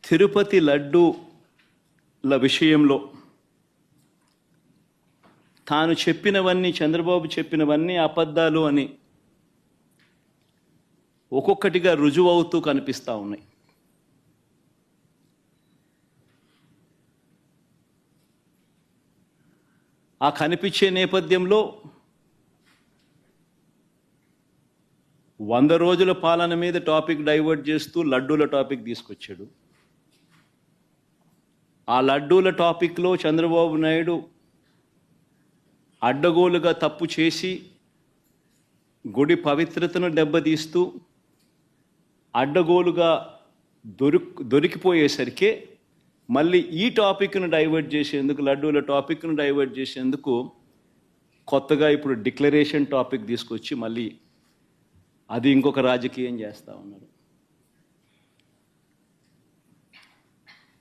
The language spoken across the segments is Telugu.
తిరుపతి లడ్డూల విషయంలో తాను చెప్పినవన్నీ, చంద్రబాబు చెప్పినవన్నీ అబద్ధాలు అని ఒక్కొక్కటిగా రుజువవుతూ కనిపిస్తూ ఉన్నాయి. ఆ కనిపించే నేపథ్యంలో 100 రోజుల పాలన మీద టాపిక్ డైవర్ట్ చేస్తూ లడ్డూల టాపిక్ తీసుకొచ్చాడు. ఆ లడ్డూల టాపిక్లో చంద్రబాబు నాయుడు అడ్డగోలుగా తప్పు చేసి గుడి పవిత్రతను దెబ్బతీస్తూ అడ్డగోలుగా దొరికిపోయేసరికి మళ్ళీ ఈ టాపిక్ను డైవర్ట్ చేసేందుకు, లడ్డూల టాపిక్ను డైవర్ట్ చేసేందుకు కొత్తగా ఇప్పుడు డిక్లరేషన్ టాపిక్ తీసుకొచ్చి మళ్ళీ అది ఇంకొక రాజకీయం చేస్తూ ఉన్నారు.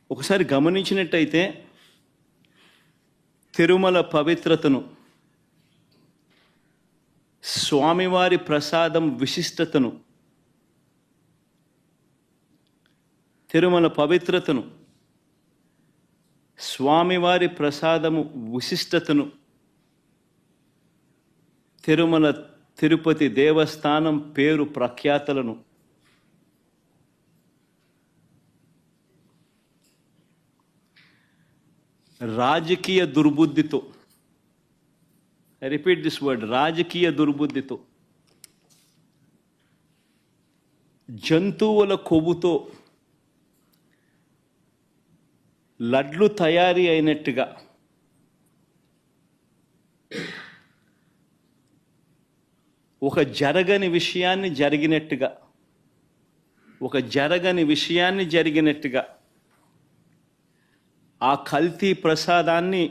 ఒకసారి గమనించినట్టయితే తిరుమల పవిత్రతను, స్వామివారి ప్రసాదం విశిష్టతను, తిరుమల పవిత్రతను, స్వామివారి ప్రసాదము విశిష్టతను, తిరుపతి దేవస్థానం పేరు ప్రఖ్యాతలను రాజకీయ దుర్బుద్ధితో, ఐ రిపీట్ దిస్ వర్డ్, రాజకీయ దుర్బుద్ధితో, జంతువుల కొవ్వుతో లడ్లు తయారీ అయినట్టుగా ఒక జరగని విషయాన్ని జరిగినట్టుగా ఆ కల్తీ ప్రసాదాన్ని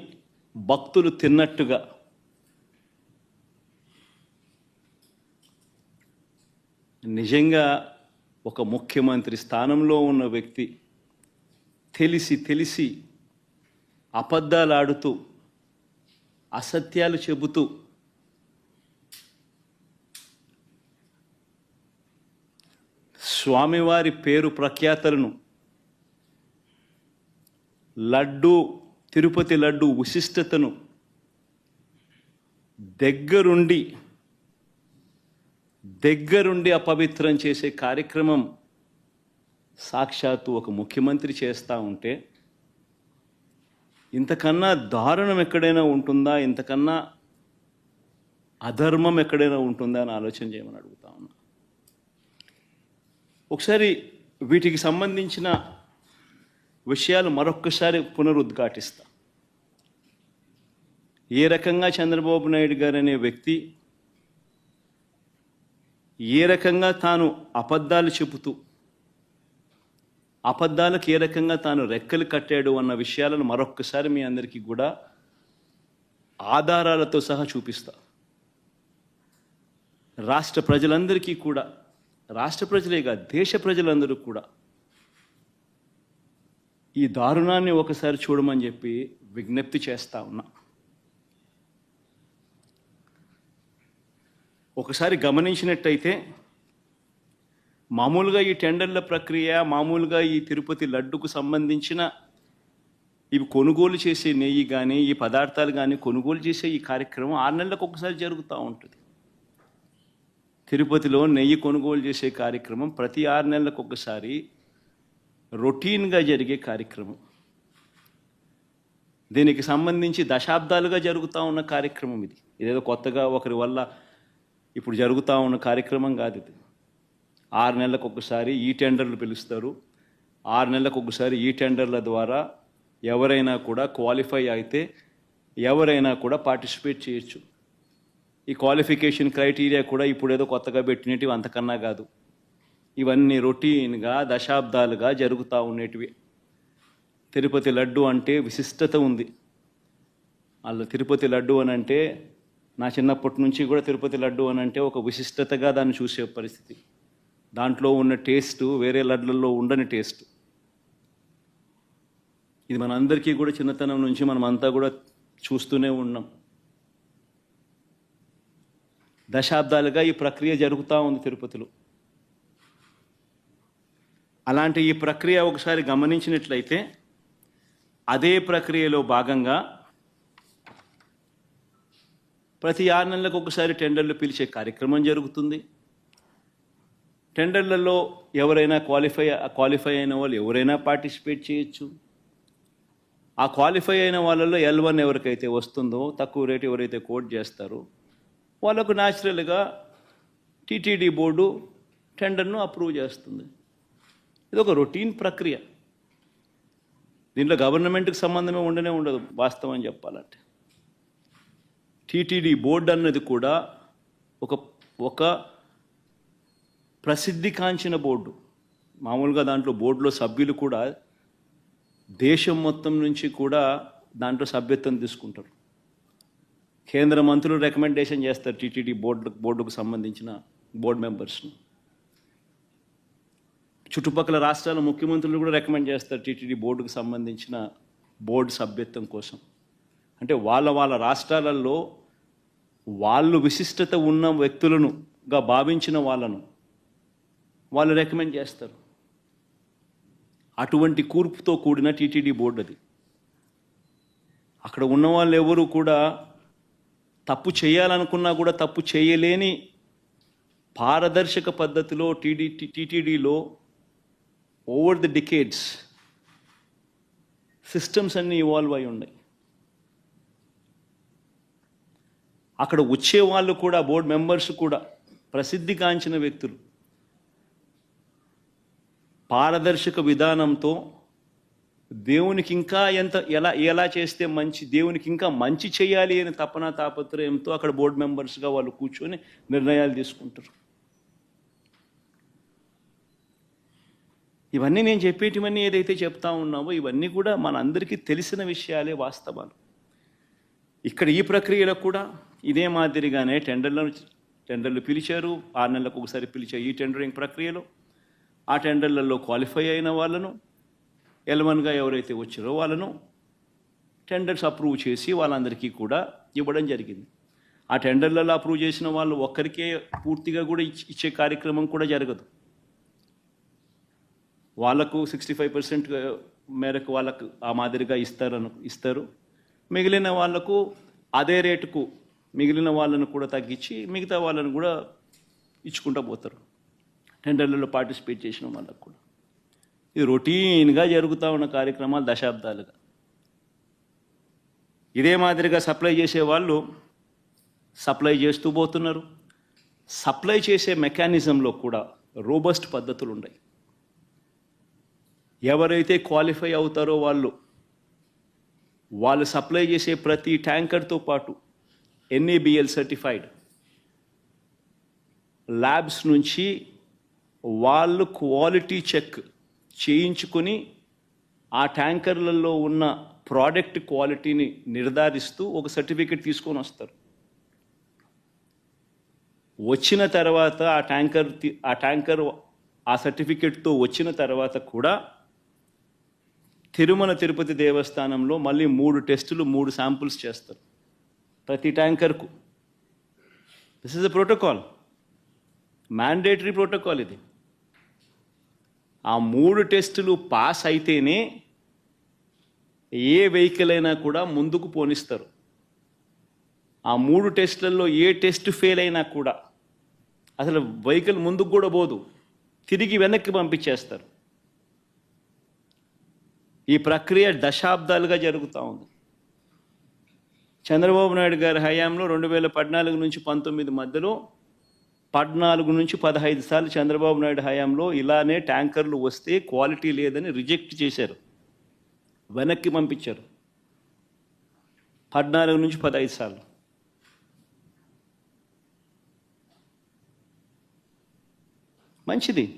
భక్తులు తిన్నట్టుగా నిజంగా ఒక ముఖ్యమంత్రి స్థానంలో ఉన్న వ్యక్తి తెలిసి అబద్ధాలు ఆడుతూ, అసత్యాలు చెబుతూ స్వామివారి పేరు ప్రఖ్యాతలను, తిరుపతి లడ్డు విశిష్టతను దగ్గరుండి అపవిత్రం చేసే కార్యక్రమం సాక్షాత్తు ఒక ముఖ్యమంత్రి చేస్తూ ఉంటే ఇంతకన్నా దారుణం ఎక్కడైనా ఉంటుందా, ఇంతకన్నా అధర్మం ఎక్కడైనా ఉంటుందా అని ఆలోచన చేయమని అడుగుతా ఉన్నా. ఒకసారి వీటికి సంబంధించిన విషయాలు మరొక్కసారి పునరుద్ఘాటిస్తా. ఏ రకంగా చంద్రబాబు నాయుడు గారు అనే వ్యక్తి ఏ రకంగా తాను అబద్ధాలు చెబుతూ అబద్ధాలకు ఏ రకంగా తాను రెక్కలు కట్టాడు అన్న విషయాలను మరొక్కసారి మీ అందరికీ కూడా ఆధారాలతో సహా చూపిస్తా. రాష్ట్ర ప్రజలందరికీ కూడా, రాష్ట్ర ప్రజలే కాదు దేశ ప్రజలందరూ కూడా ఈ దారుణాన్ని ఒకసారి చూడమని చెప్పి విజ్ఞప్తి చేస్తా ఉన్నా. ఒకసారి గమనించినట్టయితే మామూలుగా ఈ టెండర్ల ప్రక్రియ, మామూలుగా ఈ తిరుపతి లడ్డుకు సంబంధించిన ఇవి కొనుగోలు చేసే నెయ్యి కానీ, ఈ పదార్థాలు కానీ కొనుగోలు చేసే ఈ కార్యక్రమం 6 నెలలకు ఒకసారి జరుగుతూ ఉంటుంది. తిరుపతిలో నెయ్యి కొనుగోలు చేసే కార్యక్రమం ప్రతి 6 నెలలకు ఒకసారి రొటీన్గా జరిగే కార్యక్రమం. దీనికి సంబంధించి దశాబ్దాలుగా జరుగుతూ ఉన్న కార్యక్రమం ఇది. ఇదేదో కొత్తగా ఒకరి వల్ల ఇప్పుడు జరుగుతూ ఉన్న కార్యక్రమం కాదు ఇది. 6 నెలలకు ఒకసారి ఈ టెండర్లు పిలుస్తారు. 6 నెలలకు ఒకసారి ఈ టెండర్ల ద్వారా ఎవరైనా కూడా క్వాలిఫై అయితే ఎవరైనా కూడా పార్టిసిపేట్ చేయొచ్చు. ఈ క్వాలిఫికేషన్ క్రైటీరియా కూడా ఇప్పుడు ఏదో కొత్తగా పెట్టినవి అంతకన్నా కాదు. ఇవన్నీ రొటీన్గా దశాబ్దాలుగా జరుగుతూ ఉండేటివి. తిరుపతి లడ్డు అంటే విశిష్టత ఉంది. అలా తిరుపతి లడ్డు అని అంటే నా చిన్నప్పటి నుంచి కూడా తిరుపతి లడ్డు అని అంటే ఒక విశిష్టతగా దాన్ని చూసే పరిస్థితి. దాంట్లో ఉన్న టేస్ట్ వేరే లడ్లలో ఉండని టేస్ట్. ఇది మనందరికీ కూడా చిన్నతనం నుంచి మనమంతా కూడా చూస్తూనే ఉన్నాం. దశాబ్దాలుగా ఈ ప్రక్రియ జరుగుతూ ఉంది తిరుపతిలో. అలాంటి ఈ ప్రక్రియ ఒకసారి గమనించినట్లయితే అదే ప్రక్రియలో భాగంగా ప్రతి 6 నెలలకు ఒకసారి టెండర్లు పిలిచే కార్యక్రమం జరుగుతుంది. టెండర్లలో ఎవరైనా క్వాలిఫై అయిన వాళ్ళు ఎవరైనా పార్టిసిపేట్ చేయొచ్చు. ఆ క్వాలిఫై అయిన వాళ్ళలో L1 ఎవరికైతే వస్తుందో, తక్కువ రేటు ఎవరైతే కోట్ చేస్తారో వాళ్ళకు న్యాచురల్గా టీటీడీ బోర్డు టెండర్ను అప్రూవ్ చేస్తుంది. ఇది ఒక రొటీన్ ప్రక్రియ. దీంట్లో గవర్నమెంట్కి సంబంధమే ఉండదు వాస్తవం చెప్పాలంటే. టీటీడీ బోర్డు అన్నది కూడా ఒక ప్రసిద్ధికాంచిన బోర్డు. మామూలుగా దాంట్లో బోర్డులో సభ్యులు కూడా దేశం మొత్తం నుంచి కూడా దాంట్లో సభ్యత్వం తీసుకుంటారు. కేంద్ర మంత్రులు రికమెండేషన్ చేస్తారు టీటీడీ బోర్డుకు సంబంధించిన బోర్డు మెంబర్స్ను. చుట్టుపక్కల రాష్ట్రాల ముఖ్యమంత్రులు కూడా రికమెండ్ చేస్తారు టీటీడీ బోర్డుకు సంబంధించిన బోర్డు సభ్యత్వం కోసం. అంటే వాళ్ళ రాష్ట్రాలలో వాళ్ళు విశిష్టత ఉన్న వ్యక్తులనుగా భావించిన వాళ్ళు రికమెండ్ చేస్తారు. అటువంటి కూర్పుతో కూడిన టీటీడీ బోర్డు అది. అక్కడ ఉన్న వాళ్ళు ఎవరు కూడా తప్పు చేయాలనుకున్నా కూడా తప్పు చేయలేని పారదర్శక పద్ధతిలో టీటీడీలో ఓవర్ ది డికేడ్స్ సిస్టమ్స్ అన్నీ ఇవాల్వ్ అయి ఉన్నాయి. అక్కడ వచ్చే వాళ్ళు కూడా బోర్డు మెంబర్స్ కూడా ప్రసిద్ధిగాంచిన వ్యక్తులు. పారదర్శక విధానంతో దేవునికి ఇంకా ఎలా చేస్తే మంచి, దేవునికి ఇంకా మంచి చేయాలి అని తాపత్రయంతో అక్కడ బోర్డు మెంబర్స్గా వాళ్ళు కూర్చొని నిర్ణయాలు తీసుకుంటారు. ఇవన్నీ నేను చెప్పేటివన్నీ ఏదైతే చెప్తా ఉన్నామో ఇవన్నీ కూడా మనందరికీ తెలిసిన విషయాలే, వాస్తవాలు. ఇక్కడ ఈ ప్రక్రియలో కూడా ఇదే మాదిరిగానే టెండర్లు పిలిచారు. 6 నెలలకు ఒకసారి పిలిచే ఈ టెండరింగ్ ప్రక్రియలో ఆ టెండర్లలో క్వాలిఫై అయిన వాళ్ళను, L1గా ఎవరైతే వచ్చారో వాళ్ళను టెండర్స్ అప్రూవ్ చేసి వాళ్ళందరికీ కూడా ఇవ్వడం జరిగింది. ఆ టెండర్లలో అప్రూవ్ చేసిన వాళ్ళు ఒక్కరికే పూర్తిగా కూడా ఇచ్చే కార్యక్రమం కూడా జరగదు. వాళ్ళకు 65% మేరకు వాళ్ళకు ఆ మాదిరిగా ఇస్తారు. మిగిలిన వాళ్లకు అదే రేటుకు మిగిలిన వాళ్ళను కూడా తగ్గించి మిగతా వాళ్ళను కూడా ఇచ్చుకుంటూ పోతారు టెండర్లలో పార్టిసిపేట్ చేసిన వాళ్ళకు కూడా. ఇది రొటీన్గా జరుగుతూ ఉన్న కార్యక్రమాలు దశాబ్దాలుగా. ఇదే మాదిరిగా సప్లై చేసే వాళ్ళు సప్లై చేస్తూ పోతున్నారు. సప్లై చేసే మెకానిజంలో కూడా రోబస్ట్ పద్ధతులు ఉన్నాయి. ఎవరైతే క్వాలిఫై అవుతారో వాళ్ళు సప్లై చేసే ప్రతి ట్యాంకర్తో పాటు NABL సర్టిఫైడ్ ల్యాబ్స్ నుంచి వాళ్ళు క్వాలిటీ చెక్ చేయించుకొని ఆ ట్యాంకర్లలో ఉన్న ప్రోడక్ట్ క్వాలిటీని నిర్ధారిస్తూ ఒక సర్టిఫికెట్ తీసుకొని వస్తారు. వచ్చిన తర్వాత ఆ ట్యాంకర్ ఆ సర్టిఫికెట్తో వచ్చిన తర్వాత కూడా తిరుమల తిరుపతి దేవస్థానంలో మళ్ళీ 3 టెస్టులు 3 శాంపుల్స్ చేస్తారు ప్రతి ట్యాంకర్కు. This is a protocol, mandatory protocol ఇది. ఆ 3 టెస్టులు పాస్ అయితేనే ఏ వెహికల్ అయినా కూడా ముందుకు పోనిస్తారు. ఆ 3 టెస్టులలో ఏ టెస్ట్ ఫెయిల్ అయినా కూడా అసలు వెహికల్ ముందుకు కూడా పోదు, తిరిగి వెనక్కి పంపించేస్తారు. ఈ ప్రక్రియ దశాబ్దాలుగా జరుగుతూ ఉంది. చంద్రబాబు నాయుడు గారి హయాంలో 2014 నుంచి 19 మధ్యలో 14 నుంచి 15 సార్లు చంద్రబాబు నాయుడు హయాంలో ఇలానే ట్యాంకర్లు వస్తే క్వాలిటీ లేదని రిజెక్ట్ చేశారు, వెనక్కి పంపించారు. 14 నుంచి 15 సార్లు. మంచిది.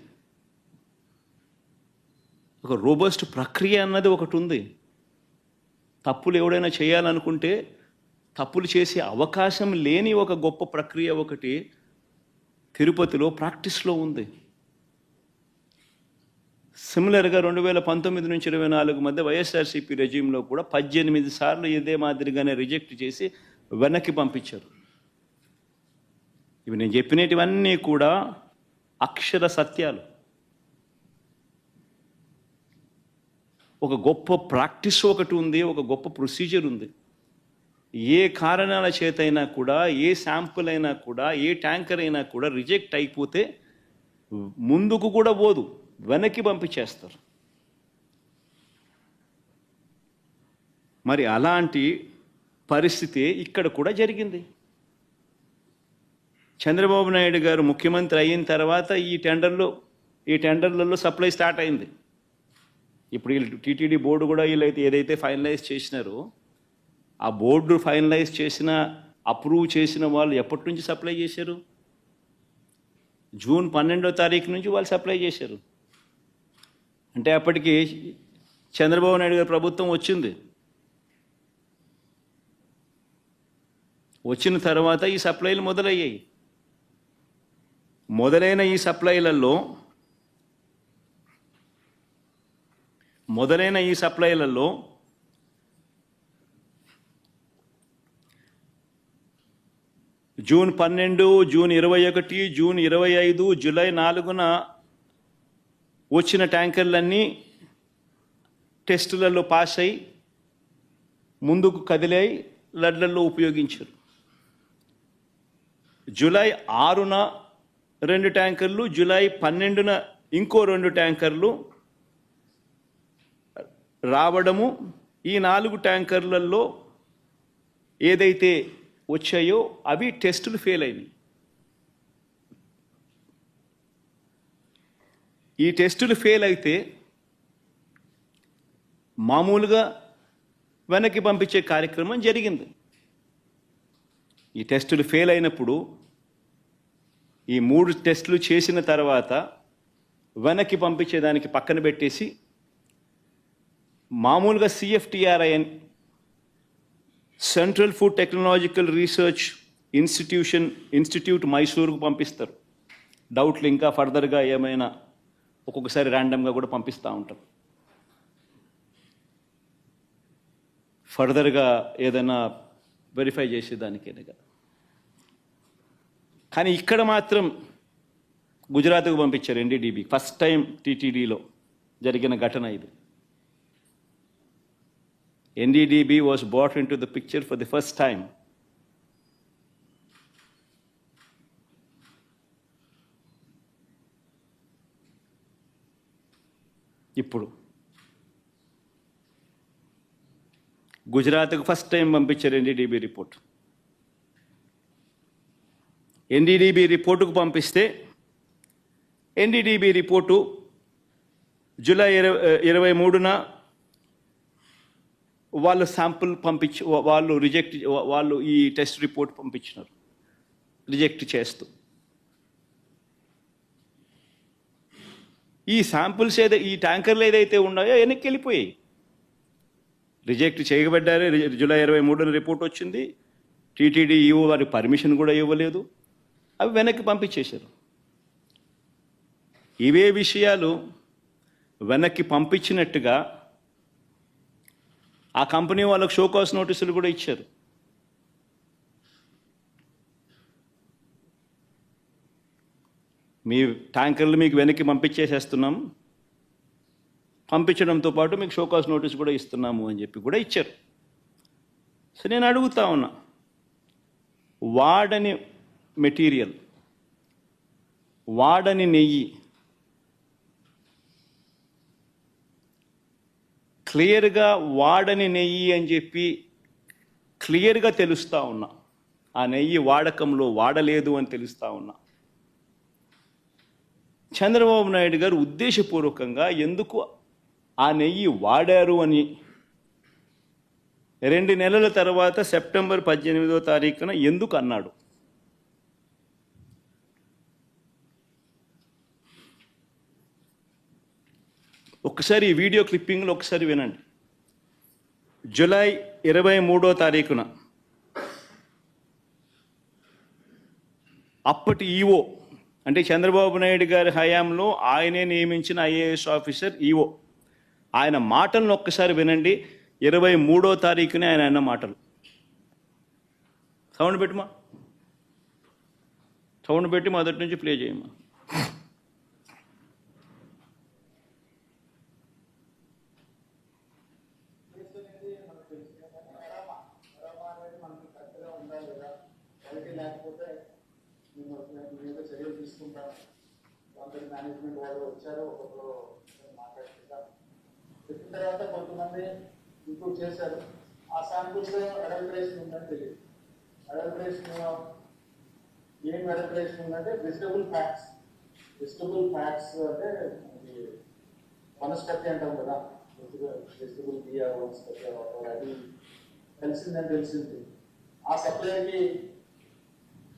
ఒక రోబస్ట్ ప్రక్రియ అన్నది ఒకటి ఉంది. తప్పులు ఎవడైనా చేయాలనుకుంటే తప్పులు చేసే అవకాశం లేని ఒక గొప్ప ప్రక్రియ ఒకటి తిరుపతిలో ప్రాక్టీస్లో ఉంది. సిమిలర్గా 2019 నుంచి 24 మధ్య వైఎస్ఆర్సీపీ రెజ్యూమ్లో కూడా 18 సార్లు ఇదే మాదిరిగానే రిజెక్ట్ చేసి వెనక్కి పంపించారు. ఇవి నేను చెప్పినటివన్నీ కూడా అక్షర సత్యాలు. ఒక గొప్ప ప్రాక్టీస్ ఒకటి ఉంది, ఒక గొప్ప ప్రొసీజర్ ఉంది. ఏ కారణాల చేతైనా కూడా, ఏ శాంపుల్ అయినా కూడా, ఏ ట్యాంకర్ అయినా కూడా రిజెక్ట్ అయిపోతే ముందుకు కూడా పోదు, వెనక్కి పంపించేస్తారు. మరి అలాంటి పరిస్థితి ఇక్కడ కూడా జరిగింది. చంద్రబాబు నాయుడు గారు ముఖ్యమంత్రి అయిన తర్వాత ఈ టెండర్లలో సప్లై స్టార్ట్ అయింది. ఇప్పుడు వీళ్ళు టీటీడీ బోర్డు కూడా వీళ్ళైతే ఏదైతే ఫైనలైజ్ చేసినారో ఆ బోర్డు ఫైనలైజ్ చేసిన, అప్రూవ్ చేసిన వాళ్ళు ఎప్పటి నుంచి సప్లై చేశారు? జూన్ 12వ తారీఖు నుంచి వాళ్ళు సప్లై చేశారు. అంటే అప్పటికి చంద్రబాబు నాయుడు గారి ప్రభుత్వం వచ్చింది. వచ్చిన తర్వాత ఈ సప్లైలు మొదలయ్యాయి. మొదలైన ఈ సప్లైలలో జూన్ 12, జూన్ 21, జూన్ 25, జూలై 4న వచ్చిన ట్యాంకర్లన్నీ టెస్టులలో పాస్ అయి ముందుకు కదిలాయి, లడ్లలో ఉపయోగించారు. జూలై 6న 2 ట్యాంకర్లు, జూలై 12న ఇంకో 2 ట్యాంకర్లు రావడము, ఈ 4 ట్యాంకర్లలో ఏదైతే వచ్చాయో అవి టెస్టులు ఫెయిల్ అయినాయి. ఈ టెస్టులు ఫెయిల్ అయితే మామూలుగా వెనక్కి పంపించే కార్యక్రమం జరిగింది. ఈ టెస్టులు ఫెయిల్ అయినప్పుడు ఈ 3 టెస్టులు చేసిన తర్వాత వెనక్కి పంపించేదానికి పక్కన పెట్టేసి మామూలుగా CFTRI central food technological research institute మైసూరుకు పంపిస్తారు. డౌట్లు ఇంకా ఫర్దర్గా ఏమైనా ఒక్కొక్కసారి ర్యాండమ్గా కూడా పంపిస్తూ ఉంటారు. ఫర్దర్గా ఏదైనా వెరిఫై చేసేదానికేనే కదా. కానీ ఇక్కడ మాత్రం గుజరాత్కు పంపించారు NDDB. ఫస్ట్ టైం TTDలో జరిగిన ఘటన ఇది. NDDB was brought into the picture for the first time. ఇప్పుడు గుజరాత్కు ఫస్ట్ టైం పంపించారు NDDB రిపోర్ట్. NDDB రిపోర్టుకు పంపిస్తే NDDB రిపోర్టు జూలై 23న వాళ్ళు శాంపుల్ వాళ్ళు ఈ టెస్ట్ రిపోర్ట్ పంపించినారు రిజెక్ట్ చేస్తూ. ఈ శాంపుల్స్ ఈ ట్యాంకర్లు ఏదైతే ఉన్నాయో వెనక్కి వెళ్ళిపోయాయి, రిజెక్ట్ చేయబడ్డారు. జూలై 23న రిపోర్ట్ వచ్చింది. TTD EO వారికి పర్మిషన్ కూడా ఇవ్వలేదు, అవి వెనక్కి పంపించేశారు. ఇవే విషయాలు వెనక్కి పంపించినట్టుగా ఆ కంపెనీ వాళ్ళకు షోకాస్ నోటీసులు కూడా ఇచ్చారు. మీ ట్యాంకర్లు మీకు వెనక్కి పంపించేసేస్తున్నాం, పంపించడంతో పాటు మీకు షోకాస్ నోటీస్ కూడా ఇస్తున్నాము అని చెప్పి కూడా ఇచ్చారు. సో నేను అడుగుతా ఉన్నా, వాడని మెటీరియల్, వాడని నెయ్యి క్లియర్గా వాడని నెయ్యి అని చెప్పి క్లియర్గా తెలుస్తూ ఉన్నా, ఆ నెయ్యి వాడకంలో వాడలేదు అని తెలుస్తూ ఉన్నా. చంద్రబాబు నాయుడు గారు ఉద్దేశపూర్వకంగా ఎందుకు ఆ నెయ్యి వాడారు అని 2 నెలల తర్వాత సెప్టెంబర్ 18వ తారీఖున ఎందుకు అన్నాడు? ఒకసారి ఈ వీడియో క్లిప్పింగ్లో ఒకసారి వినండి. జూలై 23వ తారీఖున అప్పటి ఈఓ, అంటే చంద్రబాబు నాయుడు గారి హయాంలో ఆయనే నియమించిన IAS ఆఫీసర్ ఈఓ, ఆయన మాటలను ఒక్కసారి వినండి. 23వ తారీఖునే ఆయన అన్న మాటలు. సౌండ్ పెట్టుమా, సౌండ్ పెట్టి మొదటి నుంచి ప్లే చేయమ్మా. తీసుకుంటాను. కొందరు మేనేజ్మెంట్ వాళ్ళు వచ్చారు, ఒక్కొక్కరు మాట్లాడుకుంటాం. చెప్పిన తర్వాత కొంతమంది ఇంప్రూవ్ చేశారు. ఆ శాంపుల్స్ అడల్టరేషన్ ఉందని తెలియదు. అడల్టరేషన్ ఏం అడల్టరేషన్ ఉందంటే వెజిటబుల్ ఫ్యాట్స్. వెజిటబుల్ ఫ్యాట్స్ అంటే వనస్పతి అంటాం కదా, వెజిటబుల్ బియ్య వనస్పతి అది తెలిసిందని తెలిసింది. ఆ సప్లైకి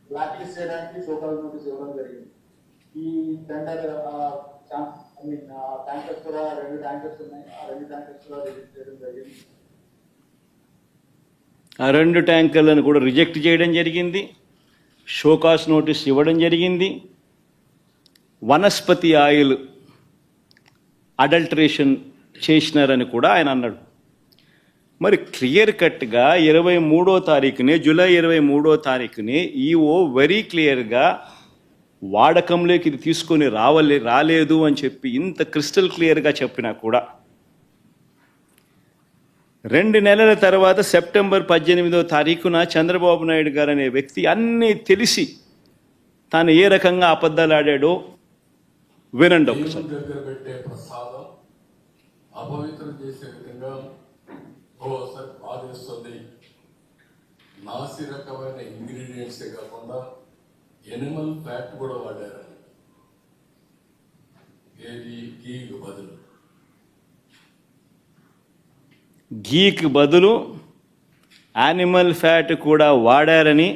బ్లాక్ లిస్ట్ చేయడానికి షోకాల్ నోటీస్ ఇవ్వడం జరిగింది. ఈ టెండర్ ట్యాంకర్స్ కూడా 2 ట్యాంకర్స్ ఉన్నాయి. ఆ 2 ట్యాంకర్స్ కూడా రిజెక్ట్ చేయడం జరిగింది. ఆ 2 ట్యాంకర్లను కూడా రిజెక్ట్ చేయడం జరిగింది. షోకాస్ నోటీస్ ఇవ్వడం జరిగింది. వనస్పతి ఆయిల్ అడల్టరేషన్ చేసినారని కూడా ఆయన అన్నాడు. మరి క్లియర్ కట్గా 23వ తారీఖునే, జూలై 23వ తారీఖునే ఈఓ వెరీ క్లియర్గా వాడకంలోకి ఇది తీసుకొని రాలేదు అని చెప్పి ఇంత క్రిస్టల్ క్లియర్గా చెప్పినా కూడా 2 నెలల తర్వాత సెప్టెంబర్ 18వ తారీఖున చంద్రబాబు నాయుడు గారు అనే వ్యక్తి అన్నీ తెలిసి తాను ఏ రకంగా అబద్ధాలు ఆడాడో వినండి ఒకసారి. దగ్గర పెట్టే ప్రసాదం అపవిత్రం చేసే విధంగా ఓసారి బాధేస్తుంది. నాసి రకమైన ఇంగ్రీడియంట్సే కాకుండా ఎనిమల్ ఫ్యాట్ కూడా వాడారు. ఏది గీకు బదులు గీకి బదులు యానిమల్ ఫ్యాట్ కూడా వాడారని,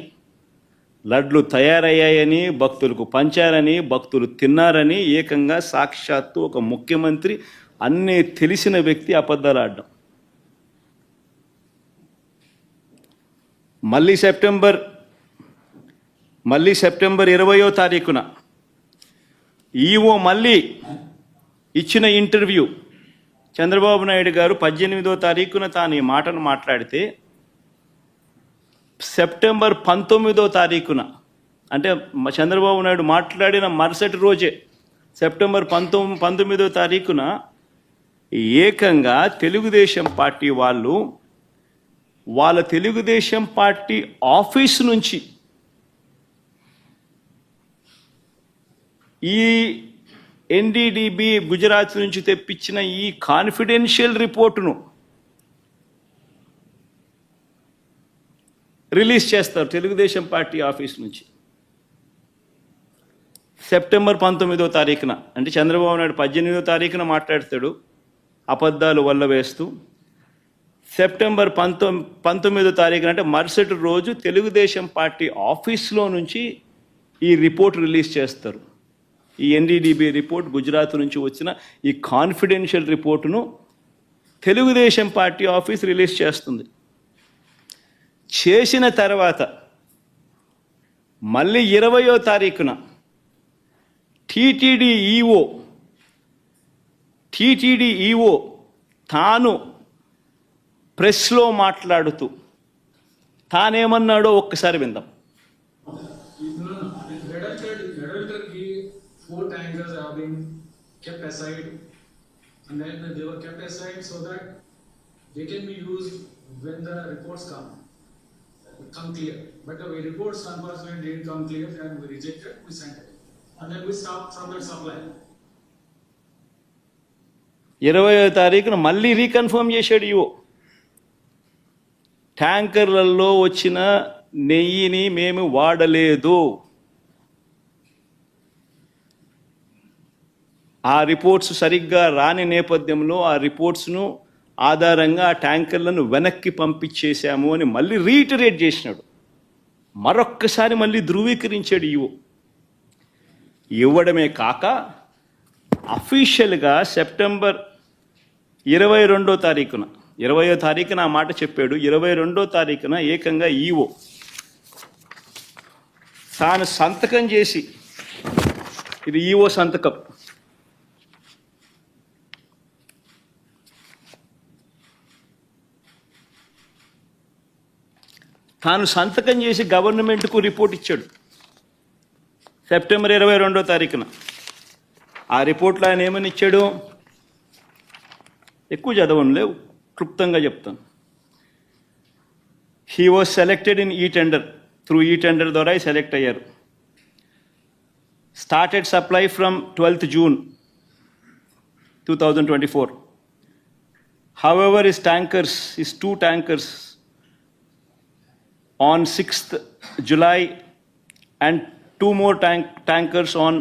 లడ్లు తయారయ్యాయని, భక్తులకు పంచారని, భక్తులు తిన్నారని ఏకంగా సాక్షాత్తు ఒక ముఖ్యమంత్రి అన్నీ తెలిసిన వ్యక్తి అబద్ధాలు ఆడడం. మళ్ళీ సెప్టెంబర్ 20వ తారీఖున ఈఓ మళ్ళీ ఇచ్చిన ఇంటర్వ్యూ, చంద్రబాబు నాయుడు గారు 18వ తారీఖున తాను ఈ మాటను మాట్లాడితే సెప్టెంబర్ 19వ తారీఖున అంటే చంద్రబాబు నాయుడు మాట్లాడిన మరుసటి రోజే సెప్టెంబర్ 19వ తారీఖున ఏకంగా తెలుగుదేశం పార్టీ వాళ్ళు వాళ్ళ తెలుగుదేశం పార్టీ ఆఫీస్ నుంచి ఈ ఎన్డీడీబీ గుజరాత్ నుంచి తెప్పించిన ఈ కాన్ఫిడెన్షియల్ రిపోర్టును రిలీజ్ చేస్తారు తెలుగుదేశం పార్టీ ఆఫీస్ నుంచి. సెప్టెంబర్ 19వ తారీఖున అంటే చంద్రబాబు నాయుడు 18వ తారీఖున మాట్లాడతాడు అబద్ధాలు వల్ల వేస్తూ. సెప్టెంబర్ 19వ తారీఖున అంటే మరుసటి రోజు తెలుగుదేశం పార్టీ ఆఫీస్లో నుంచి ఈ రిపోర్ట్ రిలీజ్ చేస్తారు. ఈ ఎన్డీడీబీ రిపోర్ట్, గుజరాత్ నుంచి వచ్చిన ఈ కాన్ఫిడెన్షియల్ రిపోర్టును తెలుగుదేశం పార్టీ ఆఫీస్ రిలీజ్ చేస్తుంది. చేసిన తర్వాత మళ్ళీ 20వ తారీఖున టీటీడీ ఈఓ తాను ప్రెస్లో మాట్లాడుతూ తానేమన్నాడో ఒక్కసారి విందాం. 4 tankers have been kept aside, and then they were kept aside so that they can be used when the reports come clear. But the reports unfortunately didn't come clear, and we rejected, we sent it, and then we stopped from that supply. 20వ తారీఖున మళ్ళీ రీకన్ఫర్మ్ చేశాడు ఈఓ. ట్యాంకర్లలో వచ్చిన నెయ్యిని మేము వాడలేదు. ఆ రిపోర్ట్స్ సరిగ్గా రాని నేపథ్యంలో ఆ రిపోర్ట్స్ను ఆధారంగా ఆ ట్యాంకర్లను వెనక్కి పంపించేశాము అని మళ్ళీ రీటరేట్ చేసినాడు. మరొక్కసారి మళ్ళీ ధృవీకరించాడు ఈఓ. ఇవ్వడమే కాక అఫీషియల్గా సెప్టెంబర్ 22వ తారీఖున 20వ తారీఖున ఆ మాట చెప్పాడు. 22వ తారీఖున ఏకంగా ఈఓ తాను సంతకం చేసి, ఇది ఈఓ సంతకం, తాను సంతకం చేసి గవర్నమెంట్కు రిపోర్ట్ ఇచ్చాడు సెప్టెంబర్ 22వ తారీఖున. ఆ రిపోర్ట్లో ఆయన ఏమని ఇచ్చాడు, ఎక్కువ చదవనులేవు, క్లుప్తంగా చెప్తాను. హీ వాజ్ సెలెక్టెడ్ ఇన్ ఈ టెండర్, త్రూ ఈ టెండర్ ద్వారా సెలెక్ట్ అయ్యారు. started supply from 12th June 2024. However, his two tankers on 6th July and two more tankers on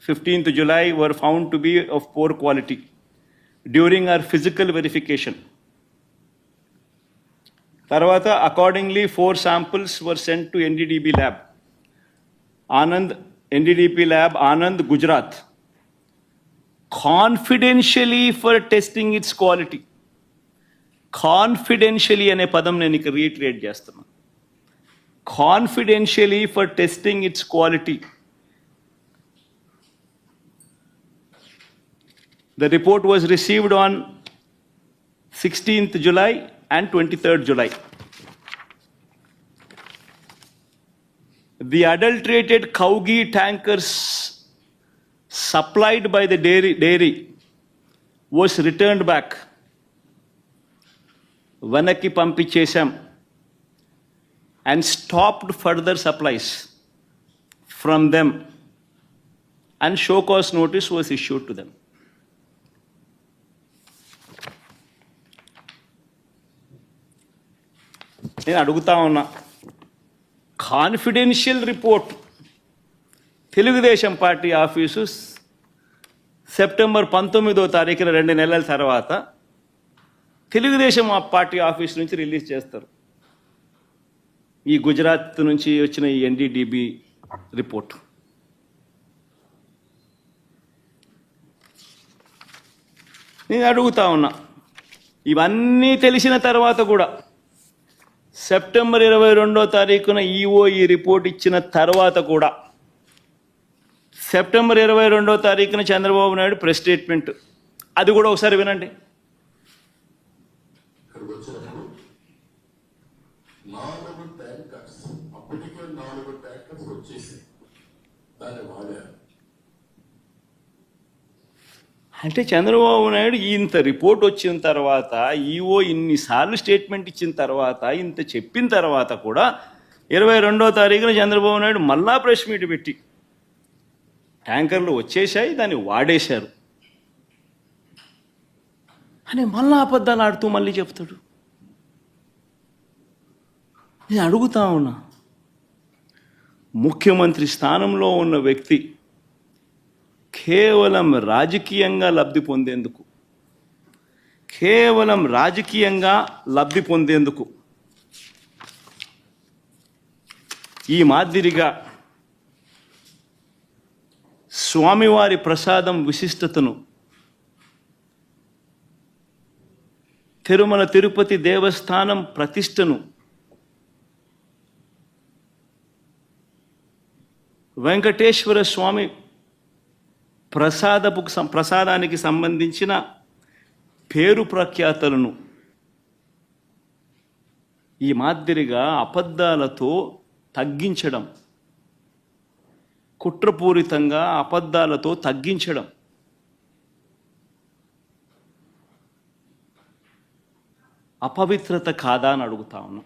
15th July were found to be of poor quality during our physical verification. Tarvata, accordingly, 4 samples were sent to NDDB lab. NDDP lab, Anand, Gujarat, confidentially for testing its quality. Confidentially అనే పదం నేను ఇక రీట్రేట్ చేస్తున్నా. Confidentially for testing its quality. The report was received on 16th July and 23rd July. The adulterated cow ghee tankers supplied by the dairy was returned back. Vanaki Pampichesam and stopped further supplies from them, and show cause notice was issued to them. నేను అడుగుతా ఉన్నా, confidential report Telugu Desam party office September 19వ తారీఖున 2 నెలల తర్వాత తెలుగుదేశం పార్టీ ఆఫీస్ నుంచి రిలీజ్ చేస్తారు. ఈ గుజరాత్ నుంచి వచ్చిన ఈ ఎన్డీడీబీ రిపోర్ట్. నేను అడుగుతా ఉన్నా, ఇవన్నీ తెలిసిన తర్వాత కూడా సెప్టెంబర్ 22వ తారీఖున ఈఓ ఈ రిపోర్ట్ ఇచ్చిన తర్వాత కూడా సెప్టెంబర్ 22వ తారీఖున చంద్రబాబు నాయుడు ప్రెస్ స్టేట్మెంట్, అది కూడా ఒకసారి వినండి. ఇక్కడికి వచ్చినప్పుడు 4 ట్యాంకర్స్, అప్పటికే 4 ట్యాంకర్స్ వచ్చేసి దాన్ని వాడారు. అంటే చంద్రబాబు నాయుడు ఇంత రిపోర్ట్ వచ్చిన తర్వాత, ఈఓ ఇన్నిసార్లు స్టేట్మెంట్ ఇచ్చిన తర్వాత, ఇంత చెప్పిన తర్వాత కూడా 22వ తారీఖున చంద్రబాబు నాయుడు మళ్ళా ప్రెస్ మీట్ పెట్టి ట్యాంకర్లు వచ్చేసాయి, దాన్ని వాడేశారు అని మళ్ళా అబద్ధాలు ఆడుతూ మళ్ళీ చెప్తాడు. నేను అడుగుతా ఉన్నా, ముఖ్యమంత్రి స్థానంలో ఉన్న వ్యక్తి కేవలం రాజకీయంగా లబ్ధి పొందేందుకు ఈ మాదిరిగా స్వామివారి ప్రసాదం విశిష్టతను, తిరుమల తిరుపతి దేవస్థానం ప్రతిష్టను, వెంకటేశ్వర స్వామి ప్రసాదానికి సంబంధించిన పేరు ప్రఖ్యాతలను ఈ మాదిరిగా అబద్ధాలతో తగ్గించడం, కుట్రపూరితంగా అబద్ధాలతో తగ్గించడం అపవిత్రత కాదా అని అడుగుతా ఉన్నా.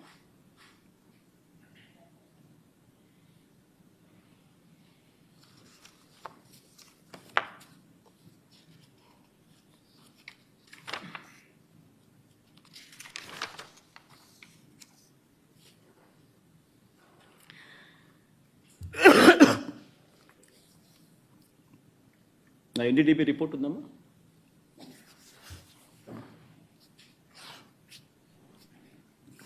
ఎన్డీడీబీ రిపోర్ట్ ఉందమ్మా?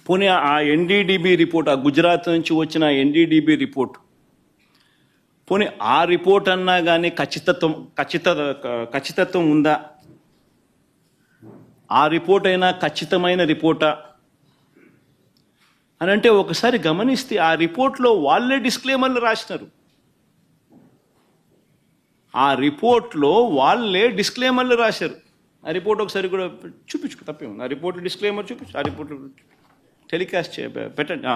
పోనీ ఆ ఎన్డీడీబీ రిపోర్ట్, ఆ గుజరాత్ నుంచి వచ్చిన ఎన్డీడీబీ రిపోర్ట్, పోనీ ఆ రిపోర్ట్ అన్నా కానీ ఖచ్చితత్వం ఉందా? ఆ రిపోర్ట్ అయినా ఖచ్చితమైన రిపోర్టా అని అంటే ఒకసారి గమనిస్తే ఆ రిపోర్ట్లో వాళ్ళే డిస్క్లైమర్లు రాసినారు. ఆ రిపోర్ట్లో వాళ్ళే డిస్క్లైమర్లు రాశారు. ఆ రిపోర్ట్ ఒకసారి కూడా చూపించుకో, తప్పేముంది. ఆ రిపోర్ట్ డిస్క్లైమర్ చూపించు, ఆ రిపోర్ట్ టెలికాస్ట్ పెట్టండి.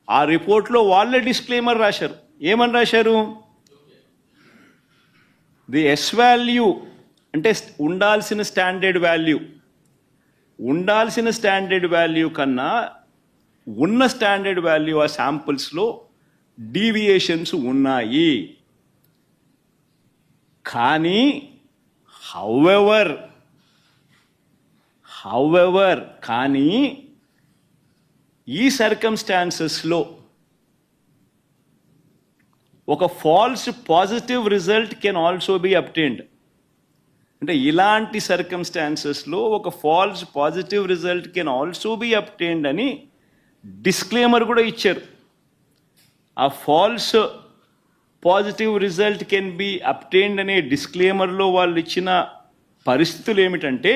ఆ రిపోర్ట్లో వాళ్ళే డిస్క్లైమర్ రాశారు. ఏమని రాశారు? ది ఎస్ వాల్యూ అంటే ఉండాల్సిన స్టాండర్డ్ వాల్యూ కన్నా ఉన్న స్టాండర్డ్ వాల్యూ ఆ శాంపుల్స్లో డీవియేషన్స్ ఉన్నాయి. కానీ హౌఎవర్ కానీ ఈ సర్కమ్స్టాన్సెస్లో ఒక falls positive result can also be obtained. అంటే ఇలాంటి సర్కమ్స్టాన్సెస్లో ఒక falls positive result can also be obtained అని డిస్క్లైమర్ కూడా ఇచ్చారు. ఆ falls positive result can be obtained అనే డిస్క్లైమర్లో వాళ్ళు ఇచ్చిన పరిస్థితులు ఏమిటంటే,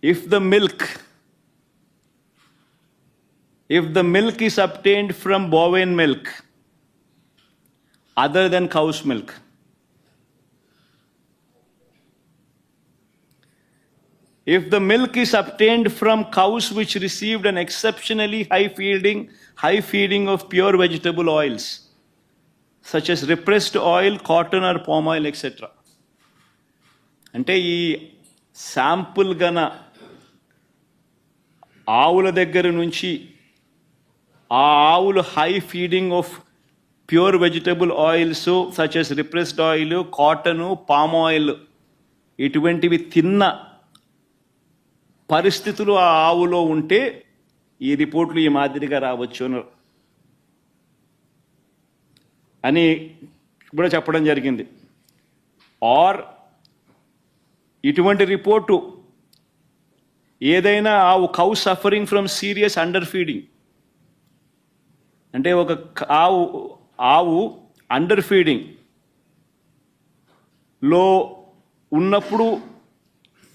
if the milk is obtained from bovine milk other than cow's milk, if the milk is obtained from cows which received an exceptionally high feeding of pure vegetable oils such as repressed oil, cotton or palm oil, etc. అంటే ఈ శాంపుల్ గన ఆవుల దగ్గర నుంచి ఆ ఆవులు high feeding of pure vegetable oils such as repressed oil, cotton, palm oil ఇటువంటివి తిన్న పరిస్థితులు ఆ ఆవులో ఉంటే ఈ రిపోర్ట్లు ఈ మాదిరిగా రావచ్చు అని కూడా చెప్పడం జరిగింది. ఆర్ ఇటువంటి రిపోర్టు ఏదైనా cow suffering from serious under feeding, అంటే ఒక ఆవు అండర్ ఫీడింగ్ లో ఉన్నప్పుడు,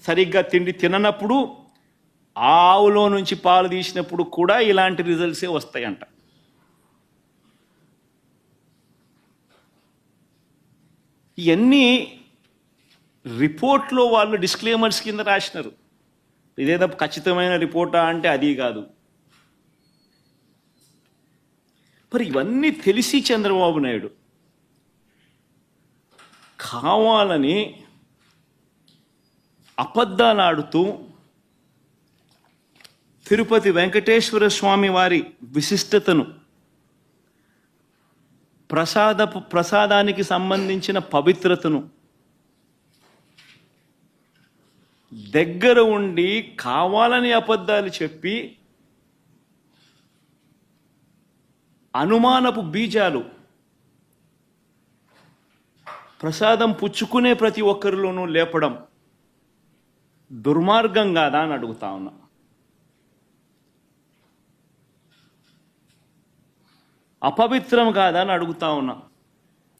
సరిగ్గా తిండి తిననప్పుడు, ఆ ఆవులో నుంచి పాలు తీసినప్పుడు కూడా ఇలాంటి రిజల్ట్సే వస్తాయంట. ఇవన్నీ రిపోర్ట్లో వాళ్ళు డిస్క్లైమర్స్ కింద రాసినారు. ఇదేదో ఖచ్చితమైన రిపోర్టా అంటే అది కాదు. మరి ఇవన్నీ తెలిసి చంద్రబాబు నాయుడు కావాలని అబద్ధాలు ఆడుతూ తిరుపతి వెంకటేశ్వర స్వామి వారి విశిష్టతను, ప్రసాదానికి సంబంధించిన పవిత్రతను దగ్గర ఉండి కావాలని అబద్ధాలు చెప్పి అనుమానపు బీజాలు ప్రసాదం పుచ్చుకునే ప్రతి ఒక్కరిలోనూ లేపడం దుర్మార్గం కాదా అని అడుగుతా ఉన్నా. అపవిత్రం కాదా అని అడుగుతా ఉన్నా.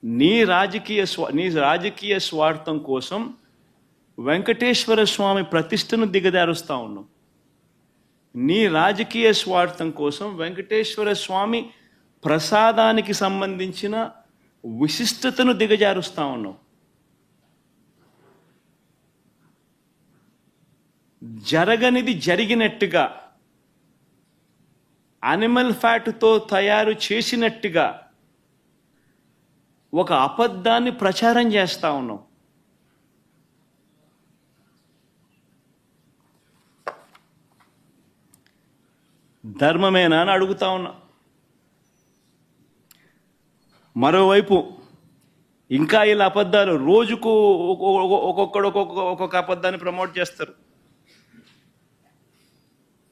నీ రాజకీయ స్వార్థం కోసం వెంకటేశ్వర స్వామి ప్రతిష్టను దిగజారుస్తా ఉన్నావు. నీ రాజకీయ స్వార్థం కోసం వెంకటేశ్వర స్వామి ప్రసాదానికి సంబంధించిన విశిష్టతను దిగజారుస్తా ఉన్నావు. జరగనిది జరిగినట్టుగా, అనిమల్ ఫ్యాట్తో తయారు చేసినట్టుగా ఒక అబద్ధాన్ని ప్రచారం చేస్తా ఉన్నావు. ధర్మమేనా అని అడుగుతా ఉన్నా. మరోవైపు ఇంకా ఇలా అబద్ధాలు రోజుకు ఒక్కొక్క అబద్ధాన్ని ప్రమోట్ చేస్తారు.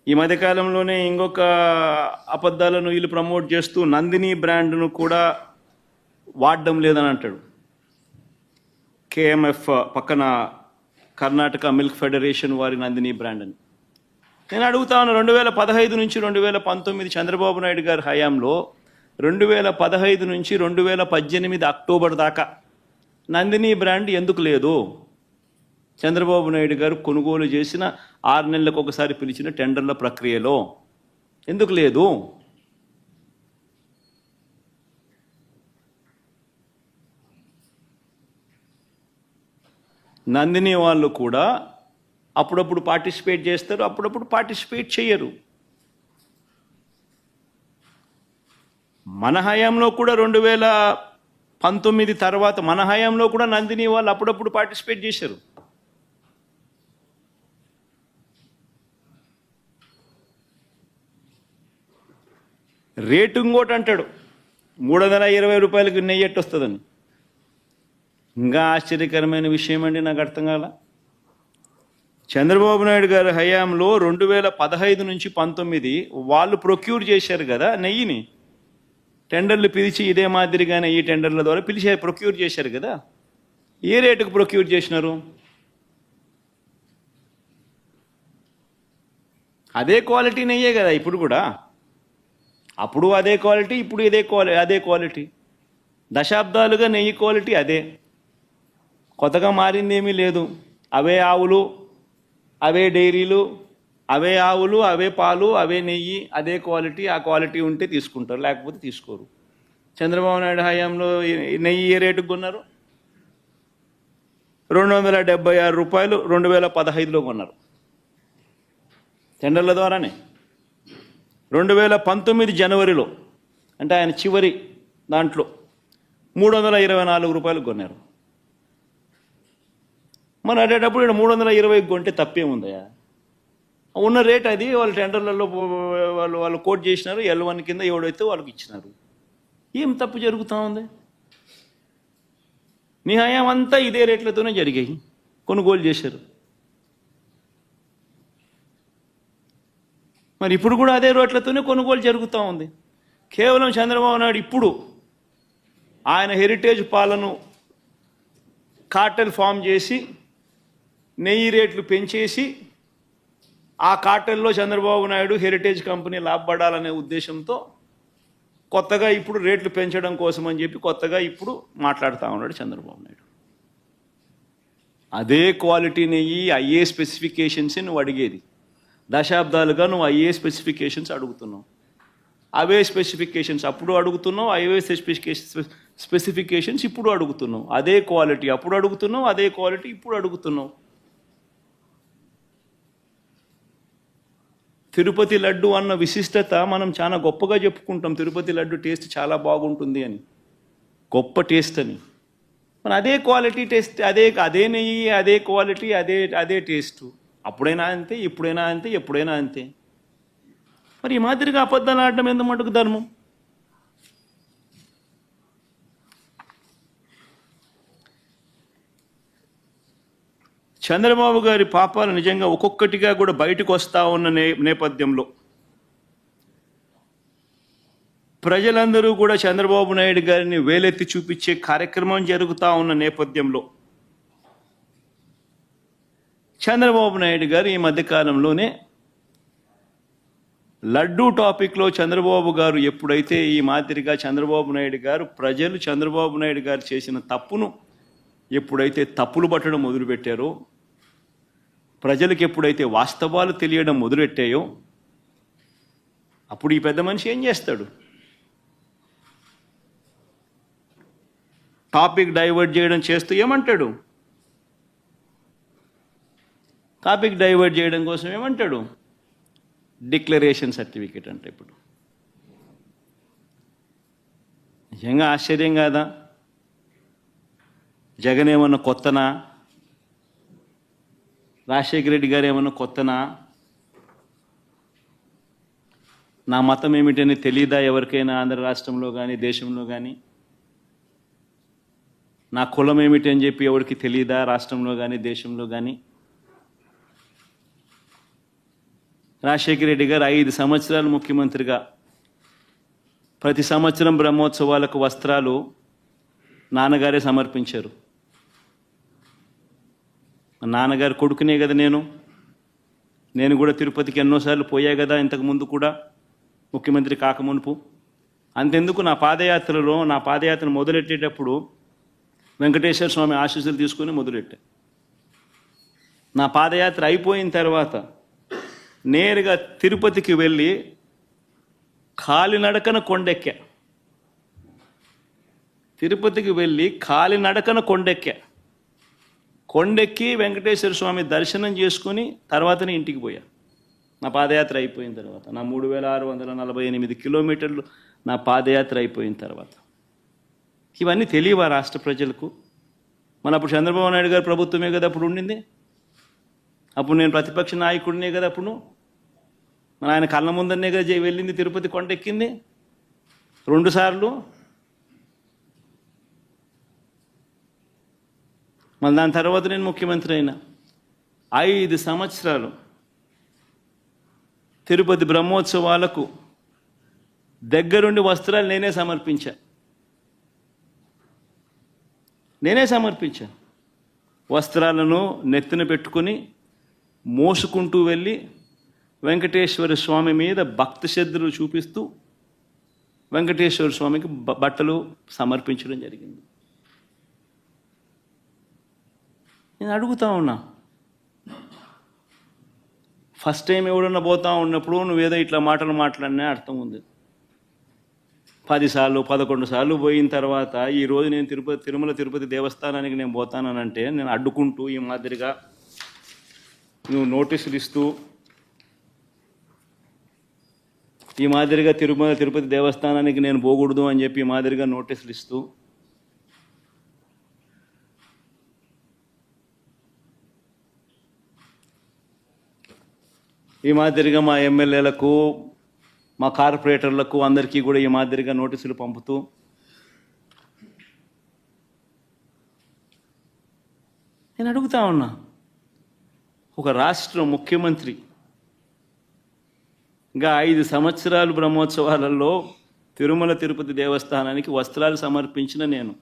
ఈ మధ్యకాలంలోనే ఇంకొక అబద్ధాలను వీళ్ళు ప్రమోట్ చేస్తూ నందిని బ్రాండ్ను కూడా వాడడం లేదని అంటాడు. KMF పక్కన కర్ణాటక మిల్క్ ఫెడరేషన్ వారి నందిని బ్రాండ్ అని. నేను అడుగుతా ఉన్నా, 2015 నుంచి 2019 చంద్రబాబు నాయుడు గారి హయాంలో 2015 నుంచి 2018 అక్టోబర్ దాకా నందిని బ్రాండ్ ఎందుకు లేదు? చంద్రబాబు నాయుడు గారు కొనుగోలు చేసిన 6 నెలలకు ఒకసారి పిలిచిన టెండర్ల ప్రక్రియలో ఎందుకు లేదు? నందిని వాళ్ళు కూడా అప్పుడప్పుడు పార్టిసిపేట్ చేస్తారు, అప్పుడప్పుడు పార్టిసిపేట్ చేయరు. మన హయాంలో కూడా 2019 తర్వాత మన హయాంలో కూడా నందిని వాళ్ళు అప్పుడప్పుడు పార్టిసిపేట్ చేశారు. రేటు ఇంకోటి అంటాడు, 320 రూపాయలకి నెయ్యి ఎట్టు వస్తుందని. ఇంకా ఆశ్చర్యకరమైన విషయం అండి, నాకు అర్థం కాల. చంద్రబాబు నాయుడు గారి హయాంలో 2015 నుంచి 19 వాళ్ళు ప్రొక్యూర్ చేశారు కదా నెయ్యిని. టెండర్లు పిలిచి ఇదే మాదిరిగానే ఈ టెండర్ల ద్వారా పిలిచి ప్రొక్యూర్ చేశారు కదా. ఏ రేటుకు ప్రొక్యూర్ చేసినారు? అదే క్వాలిటీ నెయ్యే కదా ఇప్పుడు కూడా. అప్పుడు అదే క్వాలిటీ, ఇప్పుడు అదే క్వాలిటీ. దశాబ్దాలుగా నెయ్యి క్వాలిటీ అదే, కొత్తగా మారింది ఏమీ లేదు. అవే ఆవులు, అవే డైరీలు, అవే ఆవులు, అవే పాలు, అవే నెయ్యి, అదే క్వాలిటీ. ఆ క్వాలిటీ ఉంటే తీసుకుంటారు, లేకపోతే తీసుకోరు. చంద్రబాబు నాయుడు హయాంలో నెయ్యి ఏ రేటుకు కొన్నారు? 276 రూపాయలు 2015లో కొన్నారు టెండర్ల ద్వారానే. 2019 జనవరిలో, అంటే ఆయన చివరి దాంట్లో 324 రూపాయలు కొన్నారు. మరి అదేటప్పుడు ఇక్కడ 320 కొంటే తప్పేముందయా? ఉన్న రేట్ అది. వాళ్ళు టెండర్లలో వాళ్ళు కోట్ చేసినారు, L1 కింద ఎవడైతే వాళ్ళకి ఇచ్చినారు. ఏం తప్పు జరుగుతూ ఉంది? మీ హయాం అంతా ఇదే రేట్లతోనే జరిగాయి, కొనుగోలు చేశారు. మరి ఇప్పుడు కూడా అదే రేట్లతోనే కొనుగోలు జరుగుతూ ఉంది. కేవలం చంద్రబాబు నాయుడు ఇప్పుడు ఆయన హెరిటేజ్ పాలను కార్టెల్ ఫామ్ చేసి నెయ్యి రేట్లు పెంచేసి ఆ కార్టెల్లో చంద్రబాబు నాయుడు హెరిటేజ్ కంపెనీ లాభపడాలనే ఉద్దేశంతో కొత్తగా ఇప్పుడు రేట్లు పెంచడం కోసం అని చెప్పి కొత్తగా ఇప్పుడు మాట్లాడుతూ ఉన్నాడు చంద్రబాబు నాయుడు. అదే క్వాలిటీ నెయ్యి, అయ్యే స్పెసిఫికేషన్స్ నువ్వు అడిగేది. దశాబ్దాలుగా నువ్వు అయ్యే స్పెసిఫికేషన్స్ అడుగుతున్నావు. అవే స్పెసిఫికేషన్స్ అప్పుడు అడుగుతున్నావు, అవే స్పెసిఫికేషన్స్ ఇప్పుడు అడుగుతున్నావు. అదే క్వాలిటీ అప్పుడు అడుగుతున్నావు, అదే క్వాలిటీ ఇప్పుడు అడుగుతున్నావు. తిరుపతి లడ్డు అన్న విశిష్టత మనం చాలా గొప్పగా చెప్పుకుంటాం. తిరుపతి లడ్డు టేస్ట్ చాలా బాగుంటుంది అని, గొప్ప టేస్ట్ అని. మన అదే క్వాలిటీ టేస్ట్, అదే నెయ్యి, అదే క్వాలిటీ, అదే టేస్ట్. అప్పుడైనా అంతే, ఇప్పుడైనా అంతే, ఎప్పుడైనా అంతే. మరి ఈ మాదిరిగా అబద్ధాలు ఆడడం ఎంత మటుకు ధర్మం? చంద్రబాబు గారి పాపాలు నిజంగా ఒక్కొక్కటిగా కూడా బయటకు వస్తూ ఉన్న నేపథ్యంలో ప్రజలందరూ కూడా చంద్రబాబు నాయుడు గారిని వేలెత్తి చూపించే కార్యక్రమం జరుగుతూ ఉన్న నేపథ్యంలో చంద్రబాబు నాయుడు గారు ఈ మధ్యకాలంలోనే లడ్డూ టాపిక్లో చంద్రబాబు గారు ఎప్పుడైతే ఈ మాదిరిగా చంద్రబాబు నాయుడు గారు ప్రజలు చంద్రబాబు నాయుడు గారు చేసిన తప్పును ఎప్పుడైతే తప్పులు పట్టడం మొదలుపెట్టారో, ప్రజలకు ఎప్పుడైతే వాస్తవాలు తెలియడం మొదలెట్టాయో, అప్పుడు ఈ పెద్ద మనిషి ఏం చేస్తాడు? టాపిక్ డైవర్ట్ చేయడం చేస్తూ ఏమంటాడు? టాపిక్ డైవర్ట్ చేయడం కోసం ఏమంటాడు? డిక్లరేషన్ సర్టిఫికేట్ అంటే. ఇప్పుడు నిజంగా ఆశ్చర్యం కాదా? జగన్ ఏమన్నా కొత్తనా? రాజశేఖర రెడ్డి గారు ఏమన్నా కొత్తనా? నా మతం ఏమిటని తెలీదా ఎవరికైనా ఆంధ్ర రాష్ట్రంలో కానీ దేశంలో కానీ? నా కులం ఏమిటి అని చెప్పి ఎవరికి తెలీదా రాష్ట్రంలో కానీ దేశంలో కానీ? రాజశేఖర రెడ్డి గారు 5 సంవత్సరాలు ముఖ్యమంత్రిగా ప్రతి సంవత్సరం బ్రహ్మోత్సవాలకు వస్త్రాలు నాన్నగారే సమర్పించారు. నాన్నగారు కొడుకునే కదా నేను కూడా తిరుపతికి ఎన్నోసార్లు పోయా కదా ఇంతకు ముందు కూడా, ముఖ్యమంత్రి కాకమునుపు. అంతెందుకు నా పాదయాత్ర మొదలెట్టేటప్పుడు వెంకటేశ్వర స్వామి ఆశీస్సులు తీసుకొని మొదలెట్టా. నా పాదయాత్ర అయిపోయిన తర్వాత నేరుగా తిరుపతికి వెళ్ళి కాలినడకన కొండెక్కా. తిరుపతికి వెళ్ళి కాలినడకన కొండెక్కి వెంకటేశ్వర స్వామి దర్శనం చేసుకొని తర్వాతనే ఇంటికి పోయా. నా పాదయాత్ర అయిపోయిన తర్వాత, నా 3648 కిలోమీటర్లు నా పాదయాత్ర అయిపోయిన తర్వాత. ఇవన్నీ తెలియవా రాష్ట్ర ప్రజలకు? మన అప్పుడు చంద్రబాబు నాయుడు గారు ప్రభుత్వమే కదా అప్పుడు ఉండింది. అప్పుడు నేను ప్రతిపక్ష నాయకుడినే కదా అప్పుడు. మన ఆయన కళ్ళ ముందరనే కదా వెళ్ళింది, తిరుపతి కొండెక్కింది 2 సార్లు. మళ్ళీ దాని తర్వాత నేను ముఖ్యమంత్రి అయినా 5 సంవత్సరాలు తిరుపతి బ్రహ్మోత్సవాలకు దగ్గరుండి వస్త్రాలు నేనే సమర్పించా. వస్త్రాలను నెత్తిన పెట్టుకుని మోసుకుంటూ వెళ్ళి వెంకటేశ్వర స్వామి మీద భక్తి శ్రద్ధలు చూపిస్తూ వెంకటేశ్వర స్వామికి బట్టలు సమర్పించడం జరిగింది. నేను అడుగుతా ఉన్నా, ఫస్ట్ టైం ఎవడన్నా పోతా ఉన్నప్పుడు నువ్వేదో ఇట్లా మాటలు మాట్లాడినా అర్థం ఉంది. 10 సార్లు 11 సార్లు పోయిన తర్వాత ఈరోజు నేను తిరుమల తిరుపతి దేవస్థానానికి నేను పోతానంటే నేను అడ్డుకుంటూ ఈ మాదిరిగా నువ్వు నోటీసులు ఇస్తూ ఈ మాదిరిగా తిరుమల తిరుపతి దేవస్థానానికి నేను పోకూడదు అని చెప్పి ఈ మాదిరిగా నోటీసులు ఇస్తూ ఈ మాదిరిగా మా ఎమ్మెల్యేలకు మా కార్పొరేటర్లకు అందరికీ కూడా ఈ మాదిరిగా నోటీసులు పంపుతూ నేను అడుగుతా ఉన్నా, ఒక రాష్ట్ర ముఖ్యమంత్రిగా 5 సంవత్సరాలు బ్రహ్మోత్సవాలలో తిరుమల తిరుపతి దేవస్థానానికి వస్త్రాలు సమర్పించిన నేను,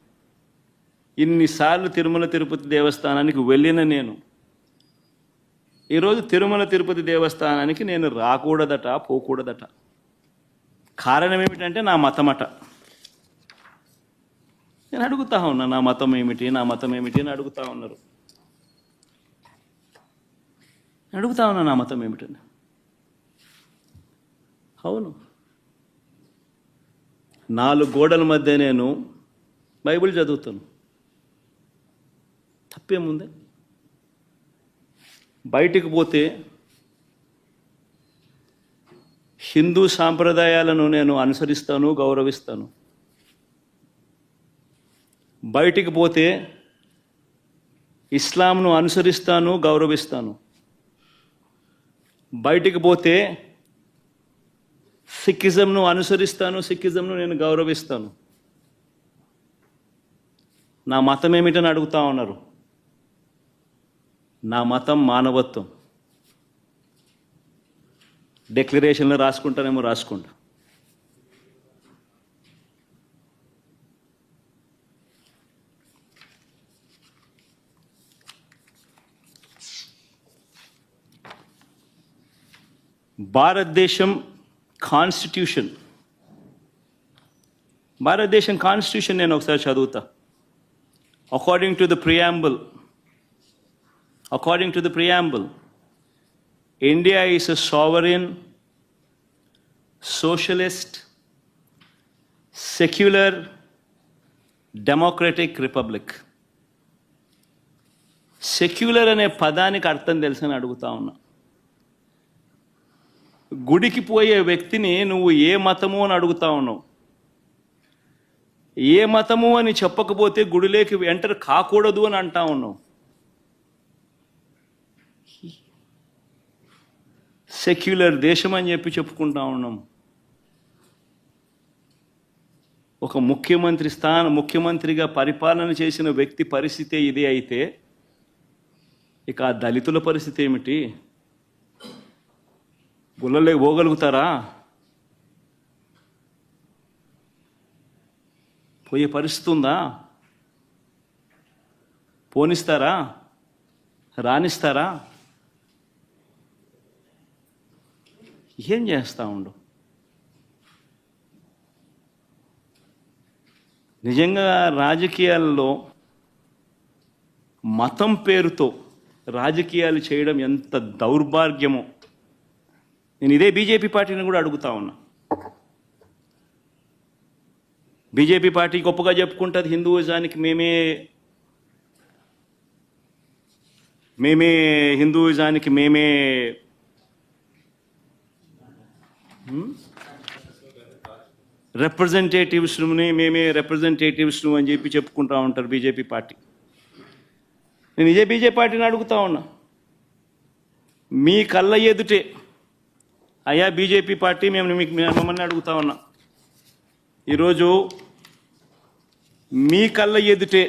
ఇన్నిసార్లు తిరుమల తిరుపతి దేవస్థానానికి వెళ్ళిన నేను, ఈరోజు తిరుమల తిరుపతి దేవస్థానానికి నేను రాకూడదట, పోకూడదట. కారణం ఏమిటంటే నా మతమట. నేను అడుగుతా ఉన్నా, నా మతం ఏమిటి అని అడుగుతా ఉన్నారు. అడుగుతా ఉన్నా నా మతం ఏమిటని. అవును, 4 గోడల మధ్య నేను బైబిల్ చదువుతాను, తప్పేముంది? బయటికి పోతే హిందూ సాంప్రదాయాలను నేను అనుసరిస్తాను, గౌరవిస్తాను. బయటికి పోతే ఇస్లాంను అనుసరిస్తాను, గౌరవిస్తాను. బయటికి పోతే సిక్కిజంను అనుసరిస్తాను, సిక్కిజంను నేను గౌరవిస్తాను. నా మతం ఏమిటని అడుగుతా ఉన్నారు. నా మతం మానవత్వం. డిక్లరేషన్లో రాసుకుంటానేమో రాసుకుంటా. భారతదేశం కాన్స్టిట్యూషన్ నేను ఒకసారి చదువుతా. According to the preamble, India is a sovereign, socialist, secular, democratic republic. Secular అనే పదానికి అర్థం తెలుసని అడుగుతా ఉన్నా. గుడికి పోయే వ్యక్తిని నువ్వు ఏ మతము అని అడుగుతా ఉన్నావు. ఏ మతము అని చెప్పకపోతే గుడిలోకి ఎంటర్ కాకూడదు అని అంటా ఉన్నావు. సెక్యులర్ దేశం అని చెప్పి చెప్పుకుంటా ఉన్నాం. ఒక ముఖ్యమంత్రిగా పరిపాలన చేసిన వ్యక్తి పరిస్థితి ఇదే అయితే ఇక ఆ దళితుల పరిస్థితి ఏమిటి? గుళ్ళలే పోగలుగుతారా? పోయే పరిస్థితి ఉందా? పోనిస్తారా? రానిస్తారా? ఏం చేస్తా ఉండు? నిజంగా రాజకీయాల్లో మతం పేరుతో రాజకీయాలు చేయడం ఎంత దౌర్భాగ్యమో నేను ఇదే బీజేపీ పార్టీని కూడా అడుగుతా ఉన్నా. బీజేపీ పార్టీ గొప్పగా చెప్పుకుంటుంది హిందూయిజానికి మేమే రిప్రజెంటేటివ్స్ను అని చెప్పి చెప్పుకుంటా ఉంటారు బీజేపీ పార్టీ. నేను ఇదే బీజేపీ పార్టీని అడుగుతా ఉన్నా, మీ కళ్ళ ఎదుటే అయ్యా బీజేపీ పార్టీ మిమ్మల్ని అడుగుతా ఉన్నా, ఈరోజు మీ కళ్ళ ఎదుటే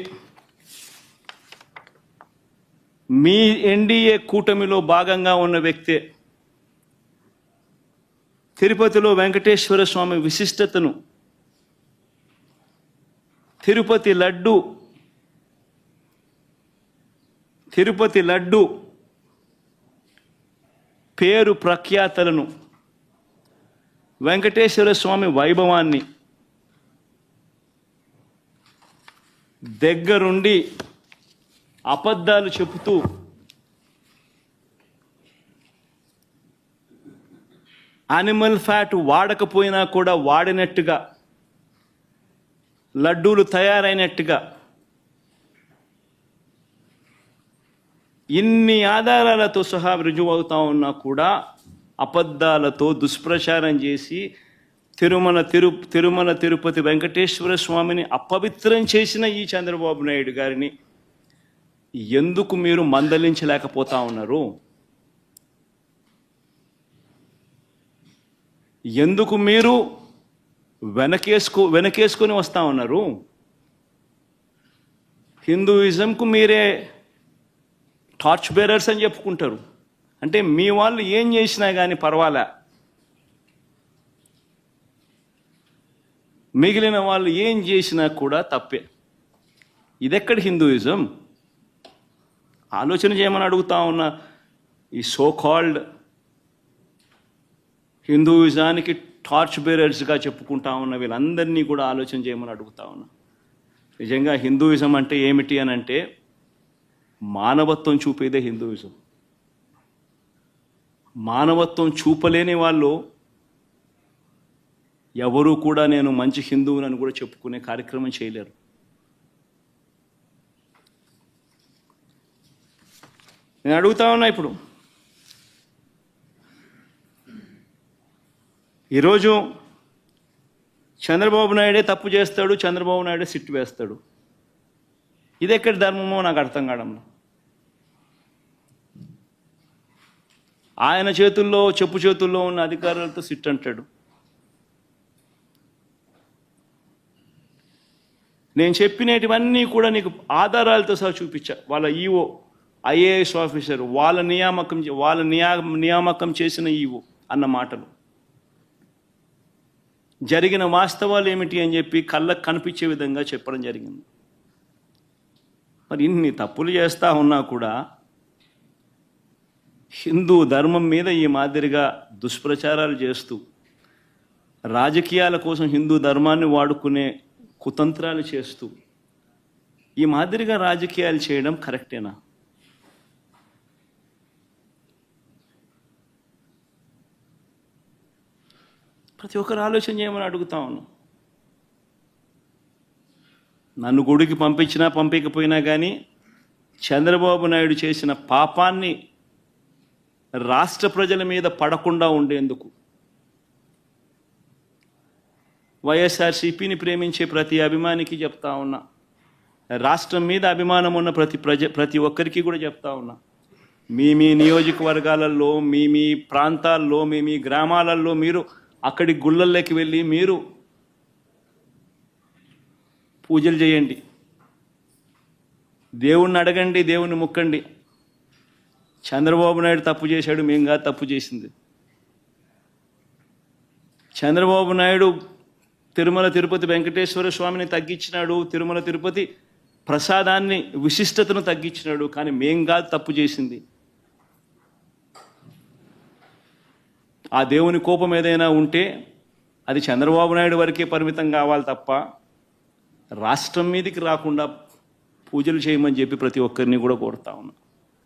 మీ ఎన్డీఏ కూటమిలో భాగంగా ఉన్న వ్యక్తే తిరుపతిలో వెంకటేశ్వర స్వామి విశిష్టతను, తిరుపతి లడ్డు పేరు ప్రఖ్యాతలను, వెంకటేశ్వర స్వామి వైభవాన్ని దగ్గరుండి అబద్ధాలు చెబుతూ యానిమల్ ఫ్యాట్ వాడకపోయినా కూడా వాడినట్టుగా, లడ్డూలు తయారైనట్టుగా ఇన్ని ఆధారాలతో సహా రుజువు అవుతా ఉన్నా కూడా అబద్ధాలతో దుష్ప్రచారం చేసి తిరుమల తిరుపతి వెంకటేశ్వర స్వామిని అపవిత్రం చేసిన ఈ చంద్రబాబు నాయుడు గారిని ఎందుకు మీరు మందలించలేకపోతా ఉన్నారు? ఎందుకు మీరు వెనకేసుకొని వస్తూ ఉన్నారు? హిందూయిజంకు మీరే టార్చ్ బేరర్స్ అని చెప్పుకుంటారు. అంటే మీ వాళ్ళు ఏం చేసినా కానీ పర్వాలే, మిగిలిన వాళ్ళు ఏం చేసినా కూడా తప్పే. ఇదెక్కడ హిందూయిజం? ఆలోచన చేయమని అడుగుతా ఉన్న ఈ సో కాల్డ్ హిందూయిజానికి టార్చ్ బేరర్స్గా చెప్పుకుంటా ఉన్న వీళ్ళందరినీ కూడా ఆలోచన చేయమని అడుగుతా ఉన్నా. నిజంగా హిందూయిజం అంటే ఏమిటి అని అంటే మానవత్వం చూపేదే హిందూయిజం. మానవత్వం చూపలేని వాళ్ళు ఎవరూ కూడా నేను మంచి హిందువునని కూడా చెప్పుకునే కార్యక్రమం చేయలేరు. నేను అడుగుతా ఉన్నా, ఇప్పుడు ఈరోజు చంద్రబాబు నాయుడే తప్పు చేస్తాడు, చంద్రబాబు నాయుడే సిట్టు వేస్తాడు. ఇది ఎక్కడి ధర్మమో నాకు అర్థం కావడంలో. ఆయన చేతుల్లో, చెప్పు చేతుల్లో ఉన్న అధికారులతో సిట్ అంటాడు. నేను చెప్పినటువన్నీ కూడా నీకు ఆధారాలతో సహా చూపించా. వాళ్ళ ఈఓ, ఐఏఎస్ ఆఫీసర్, వాళ్ళ నియామకం చేసిన ఈఓ అన్న మాటలు, జరిగిన వాస్తవాలు ఏమిటి అని చెప్పి కళ్ళకు కనిపించే విధంగా చెప్పడం జరిగింది. మరి ఇన్ని తప్పులు చేస్తూ ఉన్నా కూడా హిందూ ధర్మం మీద ఈ మాదిరిగా దుష్ప్రచారాలు చేస్తూ రాజకీయాల కోసం హిందూ ధర్మాన్ని వాడుకునే కుతంత్రాలు చేస్తూ ఈ మాదిరిగా రాజకీయాలు చేయడం కరెక్టేనా? ప్రతి ఒక్కరు ఆలోచన చేయమని అడుగుతా ఉన్నాం. నన్ను గుడికి పంపించినా పంపించకపోయినా కానీ చంద్రబాబు నాయుడు చేసిన పాపాన్ని రాష్ట్ర ప్రజల మీద పడకుండా ఉండేందుకు, వైఎస్ఆర్సీపీని ప్రేమించే ప్రతి అభిమానికి చెప్తా ఉన్నా, రాష్ట్రం మీద అభిమానం ఉన్న ప్రతి ఒక్కరికి కూడా చెప్తా ఉన్నా, మీ నియోజకవర్గాలలో, మీ ప్రాంతాల్లో, మీ గ్రామాలలో మీరు అక్కడి గుళ్ళల్లోకి వెళ్ళి మీరు పూజలు చేయండి, దేవుణ్ణి అడగండి, దేవుణ్ణి మొక్కండి. చంద్రబాబు నాయుడు తప్పు చేశాడు, మేము కాదు తప్పు చేసింది. చంద్రబాబు నాయుడు తిరుమల తిరుపతి వెంకటేశ్వర స్వామిని తగ్గించినాడు, తిరుమల తిరుపతి ప్రసాదాన్ని విశిష్టతను తగ్గించినాడు, కానీ మేం కాదు తప్పు చేసింది. ఆ దేవుని కోపం ఏదైనా ఉంటే అది చంద్రబాబు నాయుడు వరకే పరిమితం కావాలి తప్ప రాష్ట్రం మీదకి రాకుండా పూజలు చేయమని చెప్పి ప్రతి ఒక్కరిని కూడా కోరుతా ఉన్నా.